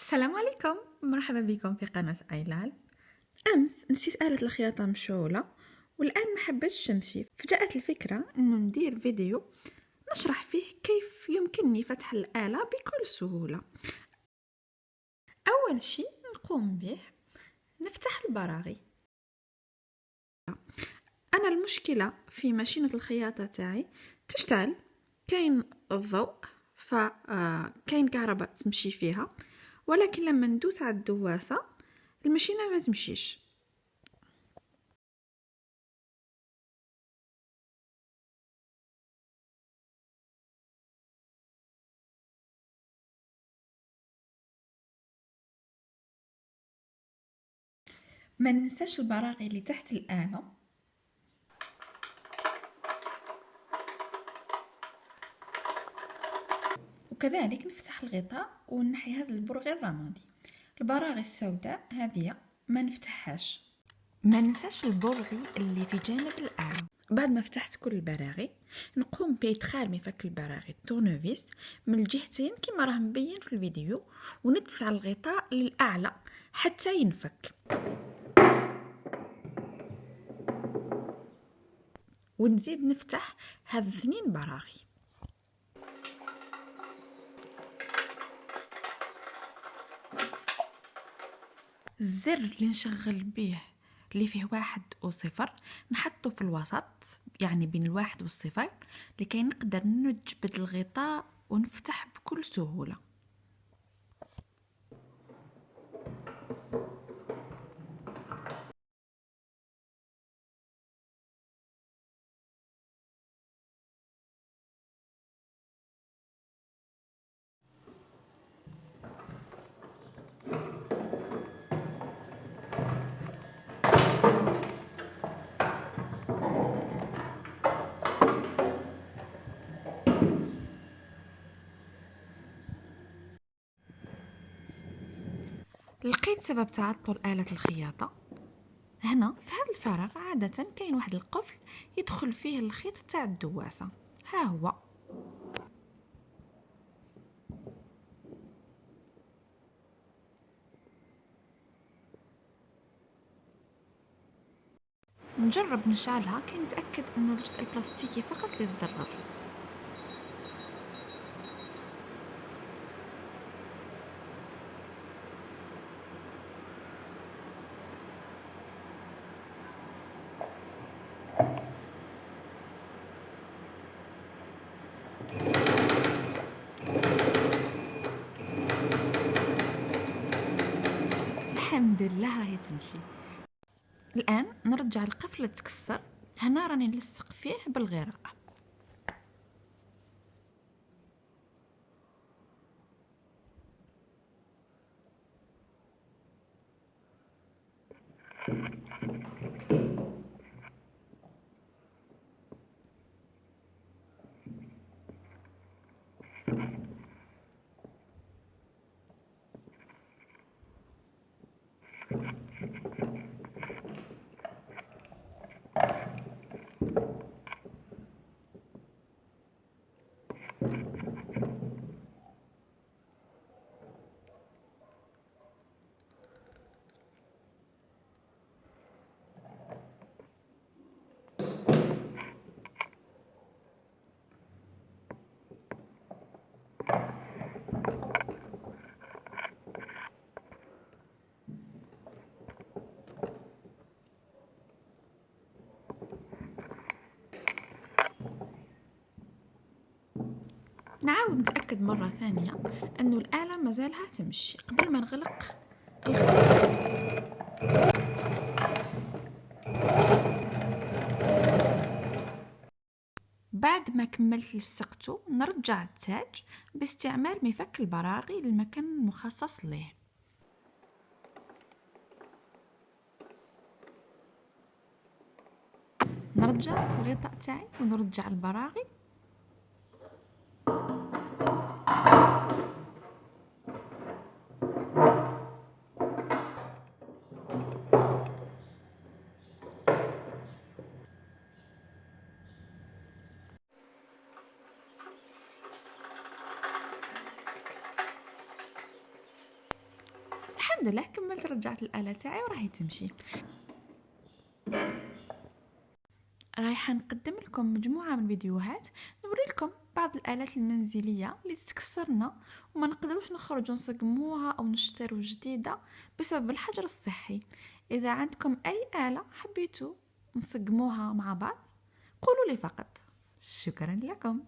السلام عليكم، مرحبا بكم في قناة ايلال. امس نسيت آلة الخياطة مشغولة والان ما حبيتش نمشي، فجاءت الفكرة انه ندير فيديو نشرح فيه كيف يمكنني فتح الآلة بكل سهولة. اول شيء نقوم به نفتح البراغي. انا المشكلة في ماشينة الخياطة تاعي تشتغل، كاين الضوء فكاين كهرباء تمشي فيها، ولكن لما ندوس على الدواسة الماشينة ما تمشيش. ما ننساش البراغي اللي تحت الآلة. وكذلك نفتح الغطاء ونحي هذا البرغي الرمادي. البراغي السوداء هذه ما نفتحهاش. ما ننساش البرغي اللي في جانب الآلة. بعد ما فتحت كل البراغي نقوم بإدخال مفك البراغي التورنوفيس من الجهتين كما راه مبين في الفيديو، وندفع الغطاء للأعلى حتى ينفك، ونزيد نفتح هذا 2 براغي. الزر اللي نشغل به اللي فيه 1 و0 نحطه في الوسط، يعني بين 1 و0، لكي نقدر نجبد الغطاء ونفتح بكل سهولة. لقيت سبب تعطل آلة الخياطة. هنا في هذا الفراغ عادة كاين واحد القفل يدخل فيه الخيط تاع الدواسة، ها هو. نجرب نشعلها كي نتأكد انه الجزء البلاستيكي فقط اللي يتضرر. الحمد لله راهي تمشي. الآن نرجع القفل اللي تكسر، هنا راني نلصق فيه بالغراء. نعاود نتأكد مرة ثانية أنه الآلة مازالها تمشي قبل ما نغلق الغطاء. بعد ما كملت لصقته نرجع التاج باستعمال مفك البراغي للمكان المخصص له. نرجع الغطاء تاعي ونرجع البراغي. الحمد لله كملت، رجعت الآلة تاعي وراهي تمشي. رايحه نقدم لكم مجموعه من الفيديوهات نوري لكم بعض الآلات المنزليه اللي تكسرنا وما نقدروش نخرجوا نصقموها او نشتروا جديده بسبب الحجر الصحي. اذا عندكم اي آلة حبيتوا نصقموها مع بعض قولوا لي فقط. شكرا لكم.